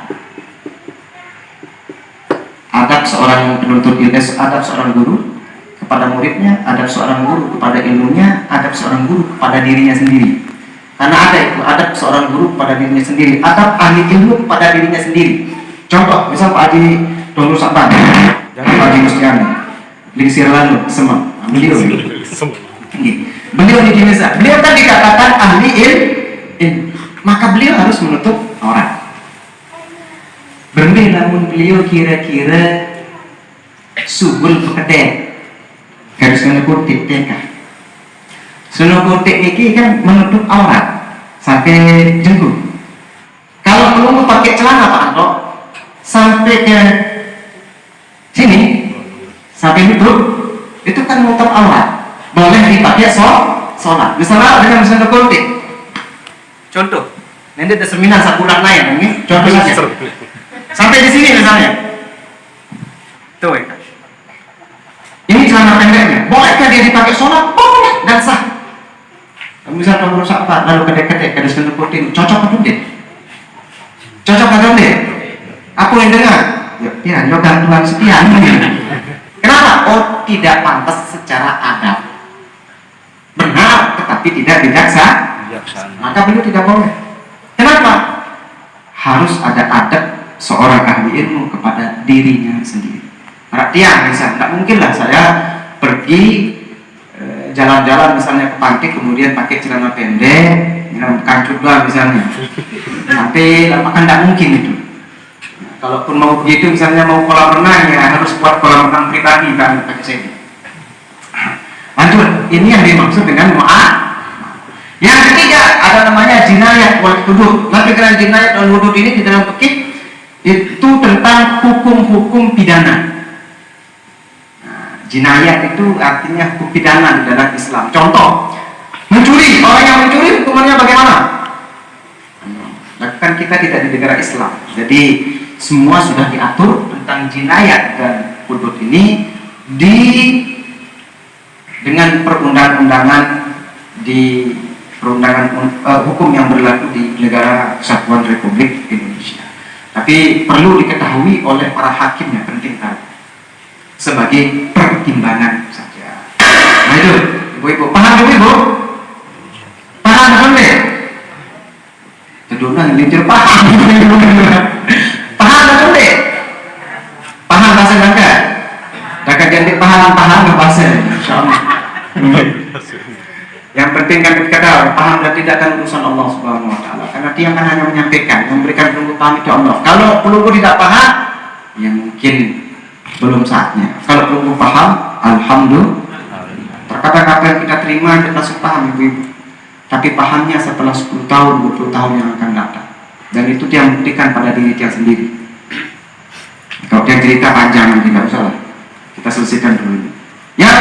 A: Adab seorang penuntut ilmu, adab seorang guru kepada muridnya, adab seorang guru kepada ilmunya, adab seorang guru kepada dirinya sendiri. Karena ada itu, adab seorang guru kepada dirinya sendiri, adab ahli ilmu kepada dirinya sendiri. Contoh, misal Pak Haji Donur Sabang, Pak Haji Mustiani, Lingsir Lalu, Semang, beliau di Indonesia, beliau kan dikatakan ahli ilmu, maka beliau harus menutup aurat. Namun beliau kira-kira subul pekedek. Garis kutip TK. Kutip ini kan menutup aurat sampai jenggot. Kalau pelunggu pakai celana Pak Anto, sampai ke sini, sampai itu kan menutup aurat. Boleh dipakai sholat. Misalnya dengan kutip. Contoh, nanti ada seminar sebulan lain, ini contoh saja. Sampai di sini misalnya. Tuh ya. Ini celana pendeknya, bolehkah dia dipakai sholat? Boleh, dan sah. Misal kalau rusak Pak, lalu kedek-kedek, garis kutip, cocok atau tidak? Cocok atau tidak? Aku yang dengar, ya, gantuan sekian. Kenapa? Oh, tidak pantas secara adab. Benar, tetapi tidak bijaksana. Maka beliau tidak boleh. Kenapa? Harus ada adab seorang ahli ilmu kepada dirinya sendiri. Perhatian, misalnya, tidak mungkin lah saya pergi jalan-jalan misalnya ke pantai kemudian pakai celana pendek, kancut lah misalnya. Nanti akan tidak mungkin itu. Kalaupun mau begitu, misalnya mau kolam renang, ya harus buat kolam renang pribadi, kan pakai sini. Lanjut, ini yang dimaksud dengan mu'ah. Yang ketiga ada namanya jinayat wal hudud. Nanti dengan jinayat wal hudud ini di dalam fikih itu tentang hukum-hukum pidana. Jinayat itu artinya hukum pidana di dalam Islam. Contoh, mencuri. Orang yang mencuri hukumannya bagaimana? Kan kita tidak di negara Islam. Jadi semua sudah diatur tentang jinayat dan hudud ini dengan perundang-undangan di hukum yang berlaku di negara Kesatuan Republik Indonesia. Tapi perlu diketahui oleh para hakim yang penting tahu sebagai pertimbangan saja. Nah itu, ibu-ibu paham ibu-ibu? Paham kan deh? Kedua ngelintir paham. Paham kan deh? Paham bahasa Bangka? Dapat ganti paham nggak bahasa? Insyaallah. Yang penting kan kita tahu paham dan tidak akan urusan Allah Subhanahu Wa Taala. Karena dia kan hanya menyampaikan, memberikan peluru paham itu Allah. Kalau peluru tidak paham, ya mungkin belum saatnya. Kalau peluru paham, alhamdulillah. Terkadang apa yang kita terima kita langsung paham ibu-ibu. Tapi pahamnya setelah 10 tahun, 20 tahun yang akan datang. Dan itu dia membuktikan pada diri dia sendiri. Kalau dia cerita panjang nanti tidak usah lah. Kita selesaikan dulu. Ya,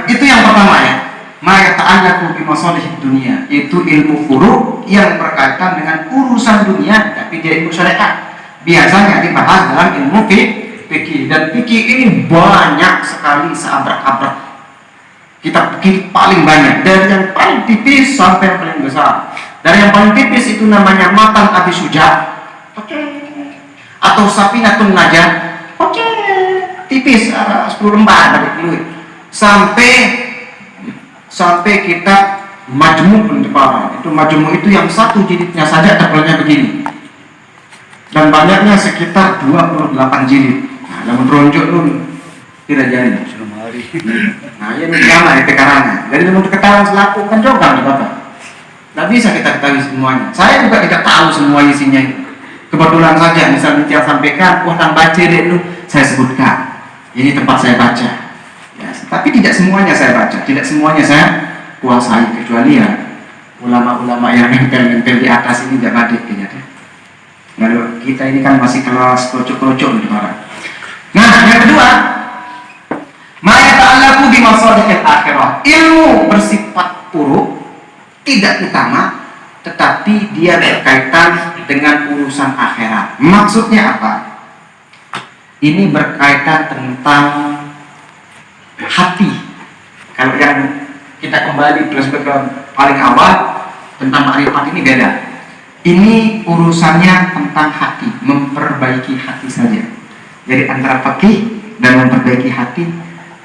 A: itu yang pertama ya. Ma yata'allaqu bi masalihid dunia, itu ilmu furu' yang berkaitan dengan urusan dunia tapi dia ilmu syariat. Biasanya dibahas dalam ilmu fikih dan fikih ini banyak sekali seabrak-abrak. Kitab fikih paling banyak dari yang paling tipis sampai yang paling besar. Dari yang paling tipis itu namanya Matan Abi Suja atau Safinatun Najah, tipis 10 lembar dari fluid sampai kitab Majmu' Al-Jabara. Itu Majmu' itu yang satu jilidnya saja tebalnya begini dan banyaknya sekitar 28 jilid. Nah, namun ronjok dulu tidak jadi. Nah, ini sama itu karangan. Jadi untuk ketahuan selaku kan coba nih Bapak. Tidak bisa kita ketahui semuanya. Saya juga tidak tahu semua isinya. Kebetulan saja misalnya yang sampaikan, wah nang baca deh lu, saya sebutkan. Ini tempat saya baca. Ya, tapi tidak semuanya saya baca, tidak semuanya saya kuasai kecuali ya ulama-ulama yang nempel-nempel di atas ini tidak badik kayaknya. Lalu kita ini kan masih kelas klocok-klocok di barang. Nah, yang kedua, ma yata'allaqu bi masalihil akhirah. Ilmu bersifat puruk tidak utama, tetapi dia berkaitan dengan urusan akhirat. Maksudnya apa? Ini berkaitan tentang hati. Kalau yang kita kembali flashback ke paling awal tentang makrifat ini beda. Ini urusannya tentang hati, memperbaiki hati saja. Jadi antara fikih dan memperbaiki hati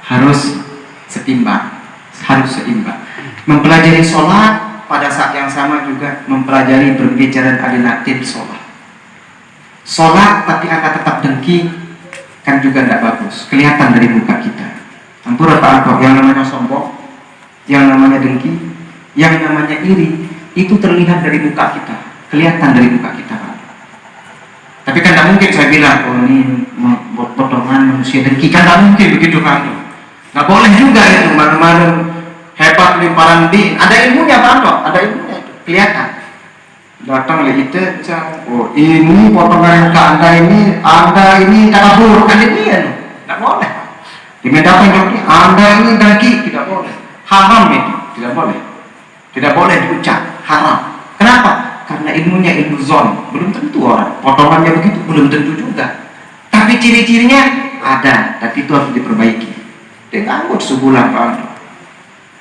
A: harus setimbang, harus seimbang. Mempelajari sholat pada saat yang sama juga mempelajari berbicara adilatin sholat. Sholat tapi Anda tetap dengki kan juga tidak bagus, kelihatan dari muka kita. Ampun apa yang namanya sombong, yang namanya dengki, yang namanya iri, itu terlihat dari muka kita, kelihatan dari muka kita. Tapi kan tidak mungkin saya bilang, oh ini potongan manusia dengki, kan tidak mungkin begitu kan? Nggak boleh juga itu, malu-malu hebat limparan din, ada ilmunya Pak, ada ilmunya itu, kelihatan. Datang lagi itu, oh ini potongan muka anda ini takabur, kan ini ya, tidak boleh. Dimintakan ini, anda ini dengki, tidak boleh. Haram itu, tidak boleh. Tidak boleh diucap, haram. Kenapa? Karena ilmunya ilmu zon, belum tentu orang. Potongannya begitu, belum tentu juga. Tapi ciri-cirinya ada, tapi itu harus diperbaiki. Dia nganggut sebulan Pak.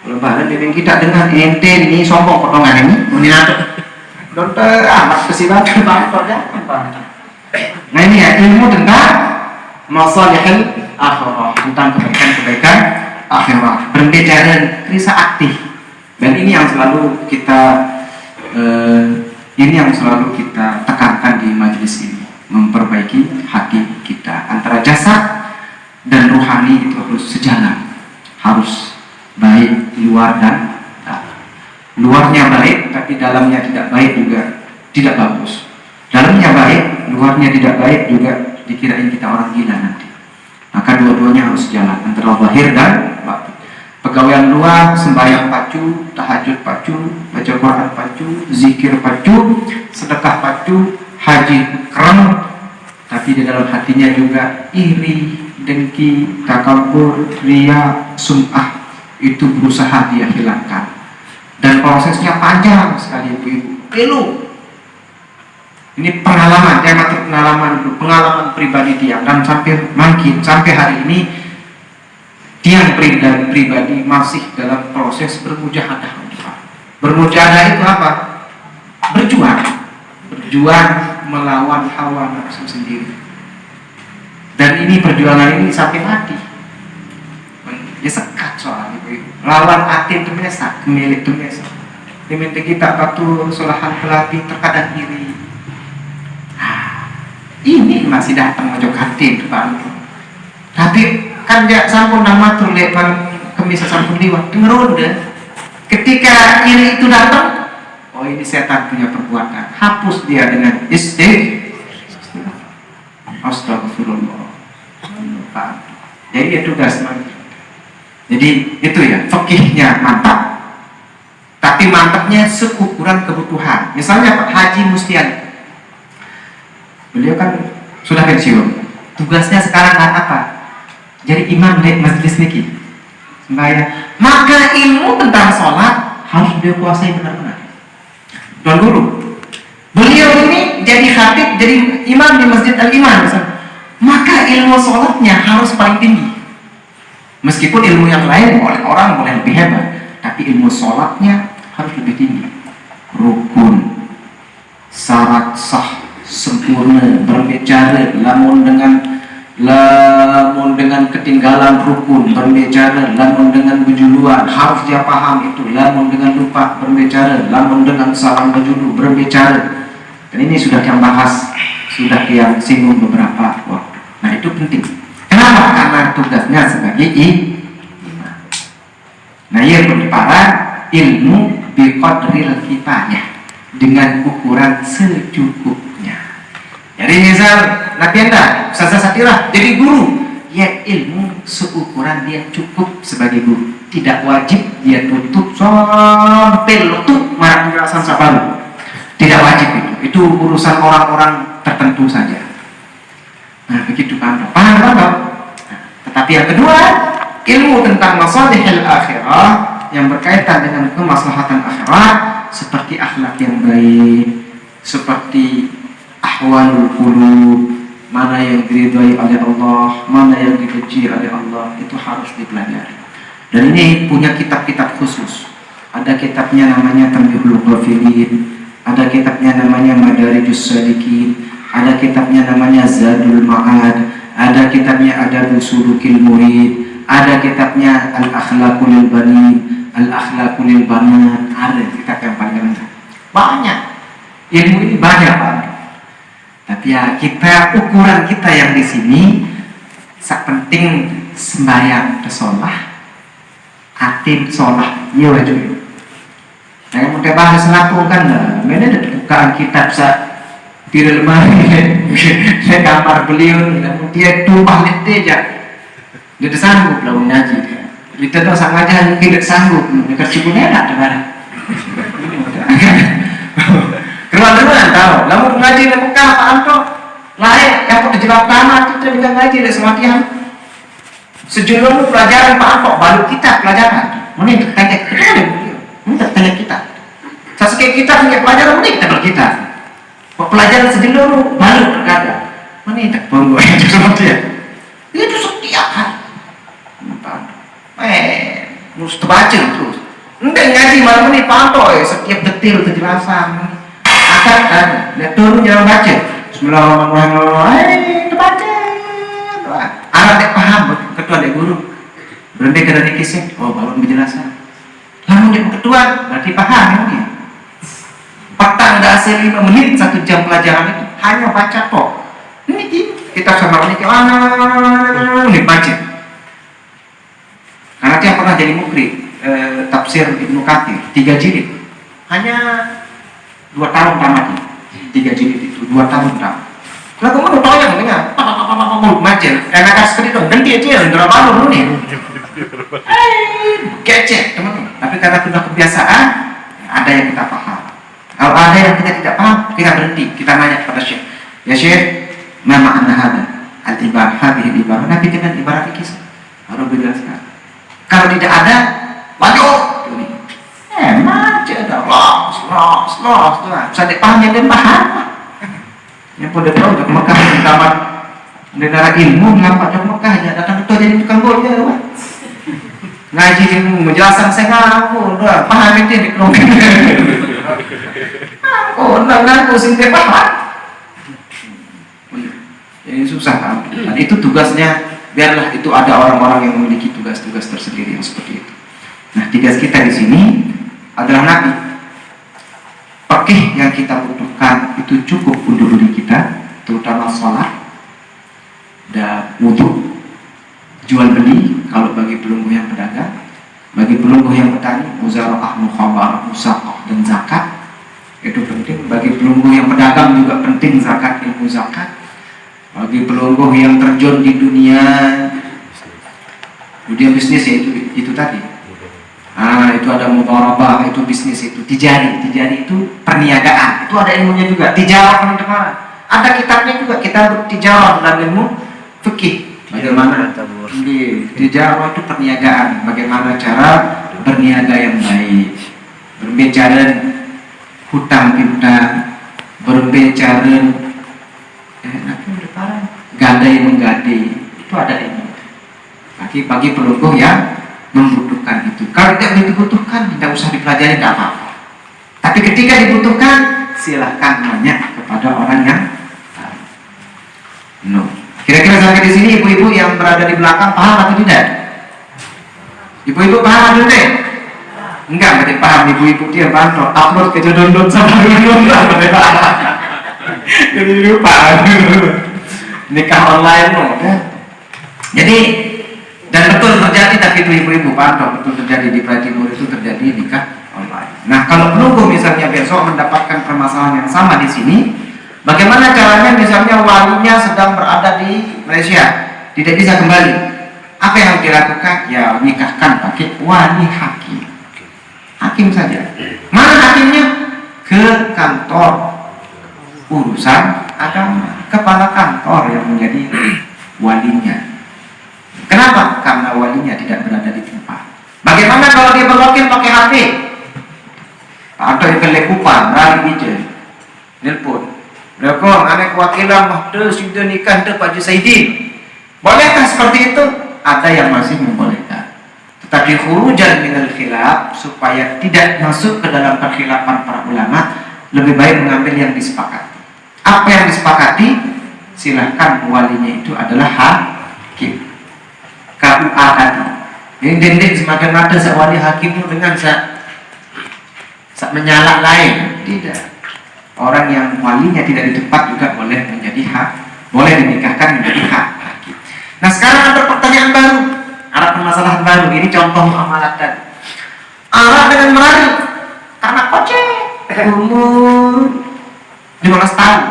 A: Lebaran dia kita dengan ente ini sombong potongan ini, meninato. Dokter amat kesibukan Pak ya. Nah ini ya ilmu tentang masalihil akhirah, tentang kebaikan akhirat, berbicara kisah aktif. Dan ini yang selalu kita tekankan di majelis ini, memperbaiki hati kita. Antara jasad dan rohani itu harus sejalan, harus baik luar dan dalam. Luarnya baik tapi dalamnya tidak baik juga tidak bagus. Dalamnya baik, luarnya tidak baik juga dikirain kita orang gila nanti. Maka dua-duanya harus sejalan antara zahir dan batin. Pegawaian luar, sembahyang pacu, tahajud pacu, baca Quran pacu, zikir pacu, sedekah pacu, haji keren, tapi di dalam hatinya juga iri, dengki, takabur, riya, sum'ah, itu berusaha dia hilangkan. Dan prosesnya panjang sekali ibu-ibu. Ini pengalaman, dia ngatur pengalaman pribadi dia, dan sampai hari ini dia pribadi masih dalam proses bermujahadah. Bermujahadah itu apa? Berjuang melawan hawa nafsu sendiri. Dan ini perjuangan ini sampai mati. Ya sekat soal itu. Lawan atin tumesa, kemilik tumesa. Diminta kita batu solahan pelatih terkadang iri. Ini masih datang mojok hati depan. Tapi kan dia sampun nama tuh lepan kemisa sampun liwat ngeronde. Ketika iri itu datang, oh ini setan punya perbuatan. Hapus dia dengan astagfirullah. Jadi itu tugas. Jadi itu ya, fikihnya mantap. Tapi mantapnya seukuran kebutuhan. Misalnya Pak Haji Mustiani, beliau kan sudah pensiun. Tugasnya sekarang apa? Jadi imam di masjid niki. Sembahyang. Maka ilmu tentang sholat harus dia kuasai benar-benar. Tuan guru, beliau ini jadi khatib, jadi imam di masjid Al-Iman misalnya. Maka ilmu sholatnya harus paling tinggi. Meskipun ilmu yang lain oleh orang boleh lebih hebat, tapi ilmu sholatnya harus lebih tinggi. Rukun, syarat sah, sempurna, berbicara, lamun dengan ketinggalan rukun berbicara, lamun dengan bejuluan harus dia paham itu, lamun dengan lupa berbicara, lamun dengan salam bejulu berbicara. Dan ini sudah yang bahas, sudah yang singgung beberapa waktu. Nah itu penting. Kenapa? Karena tugasnya sebagai imam. Nah ia para ilmu biqadril kifayah, dengan ukuran secukupnya. Jadi misal Nabianda, Ustazah Satirah jadi guru, ya ilmu seukuran dia cukup sebagai guru. Tidak wajib dia tutup sampai lutut marah penjelasan sabaru. Tidak wajib itu urusan orang-orang tertentu saja. Nah begitu kan, paham? Tetapi yang kedua, ilmu tentang masalihil akhirah yang berkaitan dengan kemaslahatan akhirat, seperti akhlak yang baik, seperti ahwalul qulub, mana yang diridhai oleh Allah, mana yang dibenci oleh Allah, itu harus dipelajari. Dan ini punya kitab-kitab khusus. Ada kitabnya namanya Tanbihul Ghafilin, ada kitabnya namanya Madarijus Salikin, ada kitabnya namanya Zadul Ma'ad, ada kitabnya Adabul Sulukil Murid, ada kitabnya Al-Akhlaqul Banin, Al-Akhlaqul Banat. Ada kitab yang paling lengkap. Banyak. Ilmu ini banyak, Pak. Tapi ya kita, ukuran kita yang di sini sak penting sembahyang sholat, atin sholat, iya wajib. Nah yang mau bahas laku kan, mana ada bukaan kitab sak di lemari, saya gambar beliau, dia tumpah letih aja, dia tidak sanggup lah mengaji. Kita tahu sang aja yang tidak sanggup, mereka cipunya enak dengar. Keruan-keruan tahu, lalu mengaji di Mekah Pak Anto, lain yang kok dijawab tanah kita dengan ngaji dari sematian. Sejumlah pelajaran Pak Anto, baru kita pelajaran. Mana yang tanya kita ada beliau, mana tanya kita. Sesuai kita punya pelajaran, mana kita berkita. Pelajaran sejumlah baru berkata, mana yang tak bonggo itu sematian. Itu setiap hari. Mesti baca terus. Enggak ngaji malam ini Pak Anto, setiap detil kejelasan. Kan, lihat turun jangan baca. Bismillahirrahmanirrahim. Baca. Anak tak paham, ketua dia guru. Berhenti kena dikisih. Oh, baru penjelasan. Lalu dia ketua, berarti paham ini. Petang dah hasil 5 menit 1 jam pelajaran itu hanya baca kok. Ini kita sama ini ini baca. Karena dia pernah jadi mukri tafsir Ibnu Katsir 3 jilid. Hanya 2 tahun tamat 3 jilid itu 2 tahun tamat. Lalu kamu tahu yang dengar macam enak sekali dong dan dia nggak malu nih kecek teman-teman. Tapi karena sudah kebiasaan ada yang kita paham. Kalau ada yang kita tidak paham, kita berhenti, kita nanya kepada Syekh, ya Syekh, ma makna hada al-ibarah hadhihi ibarah, Nabi dengan ibarat kisah harus dijelaskan. Kalau tidak ada waduh macam ada los saya paham yang dia paham yang pada tahu ke Mekah tamat negara ilmu mengapa ke Mekah ya datang itu jadi tukang gol ya ngaji di menjelaskan saya ngaku udah paham itu di kromen oh ngaku sih paham ini susah kan. Dan itu tugasnya, biarlah itu ada orang-orang yang memiliki tugas-tugas tersendiri yang seperti itu. Nah, tugas kita di sini adalah nabi. Fikih yang kita butuhkan itu cukup untuk diri kita, terutama sholat dan wudhu, jual beli kalau bagi pelunggu yang pedagang, bagi pelunggu yang petani, muzara'ah, mukhabarah, musaqah dan zakat itu penting. Bagi pelunggu yang pedagang juga penting zakat, ilmu zakat. Bagi pelunggu yang terjun di dunia bisnis ya itu tadi. Itu ada mudharabah, itu bisnis, itu tijari itu perniagaan, itu ada ilmunya juga. Tijarah teman-teman, ada kitabnya juga, kitab tijarah dalam ilmu fikih. Bagaimana tijarah itu perniagaan, bagaimana cara berniaga yang baik, berbicara hutang piutang, berbicara gadai menggadai, itu ada ilmu. Bagi pelunggu yang membutuhkan itu. Kalau tidak dibutuhkan, tidak usah dipelajari, tidak apa-apa. Tapi ketika dibutuhkan, silahkan nanya kepada orang yang tahu. No. Kira-kira sampai di sini ibu-ibu yang berada di belakang paham atau tidak? Ibu-ibu paham atau tidak? Enggak, berarti paham. Ibu-ibu dia pantau upload ke download sama download. Jadi lupa. Nikah online ya. Jadi dan betul terjadi, tapi itu ibu-ibu pantau betul terjadi di Praja Timur itu terjadi nikah online. Nah, kalau penunggu misalnya besok mendapatkan permasalahan yang sama di sini, bagaimana caranya? Misalnya walinya sedang berada di Malaysia, tidak bisa kembali. Apa yang harus dilakukan? Ya nikahkan pakai wali hakim. Hakim saja. Mana hakimnya? Ke kantor urusan agama, kepala kantor yang menjadi walinya. Kenapa? Karena walinya tidak berada di tempat. Bagaimana kalau dia berwakil pakai HP? Atau kelekupan, rali bija, nelpon. Rekor, anak kewakilan mahdu sudah nikah tu Pak Jusaidin. Bolehkah seperti itu? Ada yang masih membolehkan. Tetapi khurujan minal khilaf, supaya tidak masuk ke dalam perkhilafan para ulama, lebih baik mengambil yang disepakati. Apa yang disepakati? Silahkan walinya itu adalah hakim. KUA tadi. Yang dendek semakin ada wali hakim itu dengan menyalak lain. Tidak. Orang yang walinya tidak di tempat juga boleh menjadi hak, boleh dinikahkan menjadi hak hakim. Nah, sekarang ada pertanyaan baru, ada permasalahan baru. Ini contoh muamalah tadi. Arah dengan merari karena kocek umur 15 tahun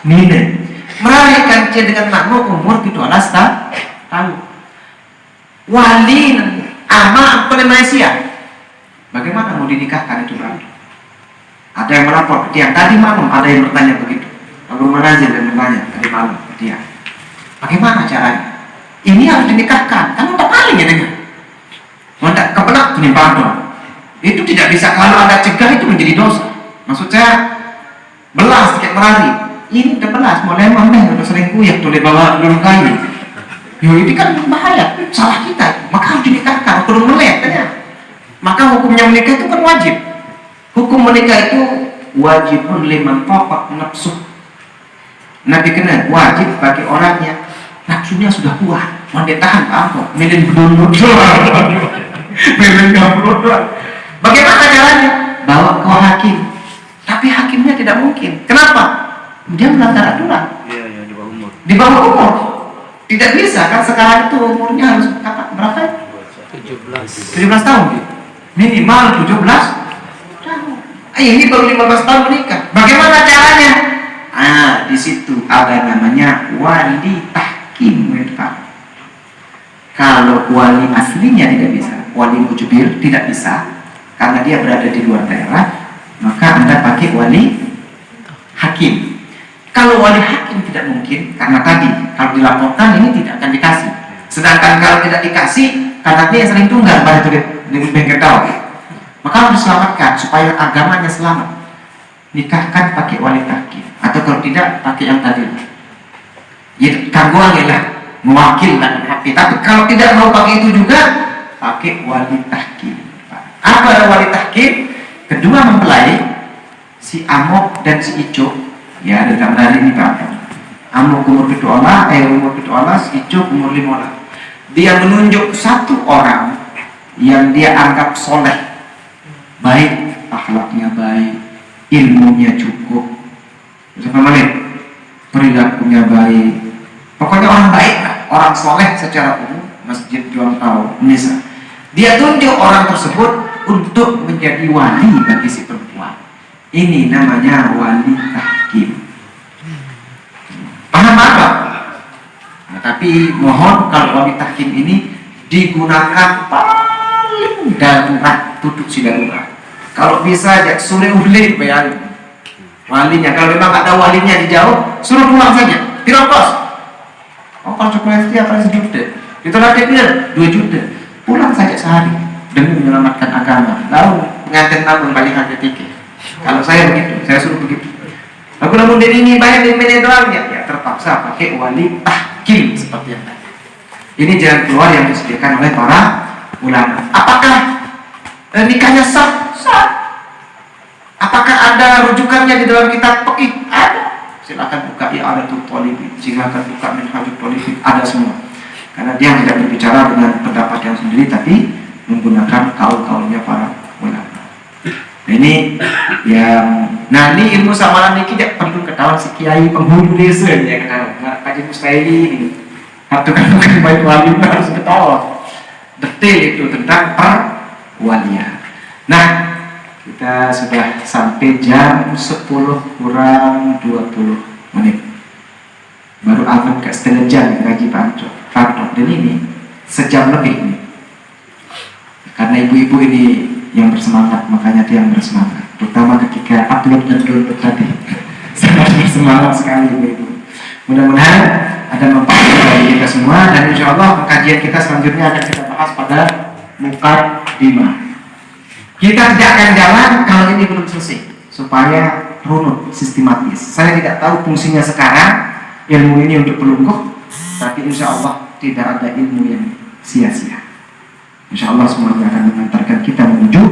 A: nilai merarikan dia dengan makmum umur 17 tahun. Wali ama oleh Malaysia, bagaimana mau dinikahkan itu kan? Ada yang melapor ke dia tadi malam, ada yang bertanya begitu. Lalu menazir dan bertanya tadi malam ke dia, bagaimana caranya? Ini harus dinikahkan, kan udah paling ya dengan tidak kebenak penimbangan. Itu tidak bisa, kalau ada cegah itu menjadi dosa. Maksud saya belas sedikit merari. Ini udah belas, mau lemah udah sering kuyak tuh bawa dulu kayu. Ini kan bahaya, salah kita. Maka harus dinikahkan, perlu melek kan. Maka hukumnya menikah itu kan wajib. Hukum menikah itu wajib liman taqat nafsu. Nabi kena wajib bagi orang yang nafsunya sudah kuat, mau dia tahan apa? Milih berdua. Milih berdua. Bagaimana caranya? Bawa ke hakim. Tapi hakimnya tidak mungkin. Kenapa? Dia melanggar aturan.
B: Iya, di bawah umur.
A: Di bawah umur. Tidak bisa kan sekarang itu umurnya harus berapa? 17 tahun. Minimal 17 tahun. Ini baru 15 tahun menikah. Bagaimana caranya? Di situ ada namanya wali tahkim. Kalau wali aslinya tidak bisa, wali mujbir tidak bisa, karena dia berada di luar daerah, maka Anda pakai wali hakim. Kalau wali hakim tidak mungkin, karena tadi kalau dilaporkan ini tidak akan dikasih. Sedangkan kalau tidak dikasih, karena dia sering tunggal pada di bengkel tahu. Maka harus diselamatkan supaya agamanya selamat. Nikahkan pakai wali hakim, atau kalau tidak pakai yang tadi. Ya kangguan lah, mewakil dan hakim. Tapi kalau tidak mau pakai itu juga, pakai wali tahkim. Apa wali tahkim? Kedua mempelai, si Amok dan si Icuk, ya ada gambar ini Pak. Amok umur 7, si Icuk umur 15. Dia menunjuk satu orang yang dia anggap soleh, baik, akhlaknya baik, ilmunya cukup, perilakunya baik, pokoknya orang baik lah, orang soleh secara umum. Masjid Juang tahu, misal dia tunjuk orang tersebut untuk menjadi wali bagi si perempuan. Ini namanya wali tahkim. Paham apa? Nah, tapi mohon kalau wali tahkim ini digunakan paling darurat, duduk si darurat. Kalau bisa ya suruh ulit bayar walinya. Kalau memang ada walinya di jauh, suruh pulang saja, tidak kos. Oh, kalau coklat dia akan sejuta. Itulah dia 2 juta. Pulang saja sehari demi menyelamatkan agama. Lalu pengantin tabung balik harga tiket. Kalau saya begitu, saya suruh begitu. Aku namun dari ini bayar di media doang ya terpaksa pakai wali tahkim seperti yang tadi. Ini jalan keluar yang disediakan oleh para ulama. Apakah nikahnya sah? Sah. Apakah ada rujukannya di dalam kitab fikih? Ada. Silakan buka I'adatul Talibin, silakan buka Minhajul Talibin, ada semua. Karena dia tidak berbicara dengan pendapat yang sendiri, tapi menggunakan kaul-kaulnya para ulama. Nah, ini yang, nah ini ilmu samaran ini tidak perlu ketahuan si kiai penghulu desa ya ketahuan. Nggak kaji mustahili ini. Atau kan bukan baik wali harus ketahuan. Detail itu tentang perwalian. Nah, kita sudah sampai jam 10 kurang 20 menit. Baru azan ke setengah jam ngaji Pak dan ini sejam lebih nih. Karena ibu-ibu ini yang bersemangat, makanya dia yang bersemangat. Terutama ketika upload dan download tadi. Sangat bersemangat sekali ibu-ibu. Mudah-mudahan ada manfaat bagi kita semua, dan insya Allah kajian kita selanjutnya akan kita bahas pada Muqaddimah. Kita tidak akan jalan kalau ini belum selesai, supaya runut, sistematis. Saya tidak tahu fungsinya sekarang ilmu ini untuk pelungkuh, tapi insya Allah tidak ada ilmu yang sia-sia. Insya Allah semuanya akan mengantarkan kita menuju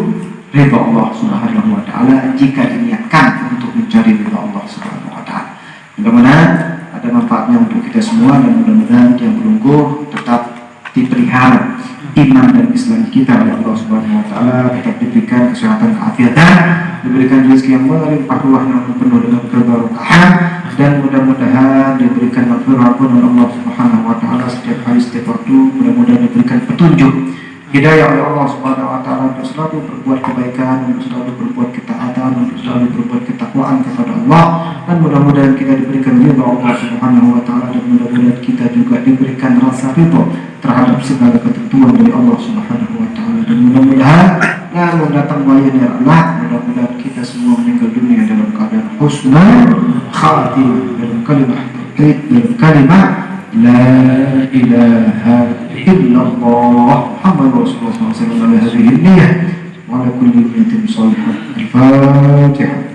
A: ridha Allah Subhanahu wa Ta'ala jika diniatkan untuk mencari ridha Allah Subhanahu wa Ta'ala. Mudah-mudahan ada manfaatnya untuk kita semua, dan mudah-mudahan yang berungguh tetap dipelihara iman dan Islam kita oleh Allah Subhanahu wa Ta'ala, tetap diberikan kesehatan, keafiatan, diberikan rezeki yang melimpah ruah yang penuh dengan keberkahan, dan mudah-mudahan diberikan maghfirah oleh Allah Subhanahu wa Ta'ala setiap hari, setiap waktu. Mudah-mudahan diberikan petunjuk hidayah oleh Allah Subhanahu wa Ta'ala untuk selalu berbuat kebaikan, untuk selalu berbuat ketaatan, untuk selalu berbuat ketakwaan kepada Allah, dan mudah-mudahan kita diberikan ridha Allah Subhanahu wa Ta'ala, dan mudah-mudahan kita juga diberikan rasa ridha terhadap segala ketentuan dari Allah Subhanahu wa Ta'ala, dan mudah-mudahan yang mendatang bayar Allah, mudah-mudahan kita semua meninggal dunia dalam keadaan husnul khatimah, dalam kalimat tauhid, dalam kalimat la ilaha illallah Muhammadur Rasulullah sallallahu alaihi wasallam wa ala kulli niyatin shalihah. Al-Fatihah.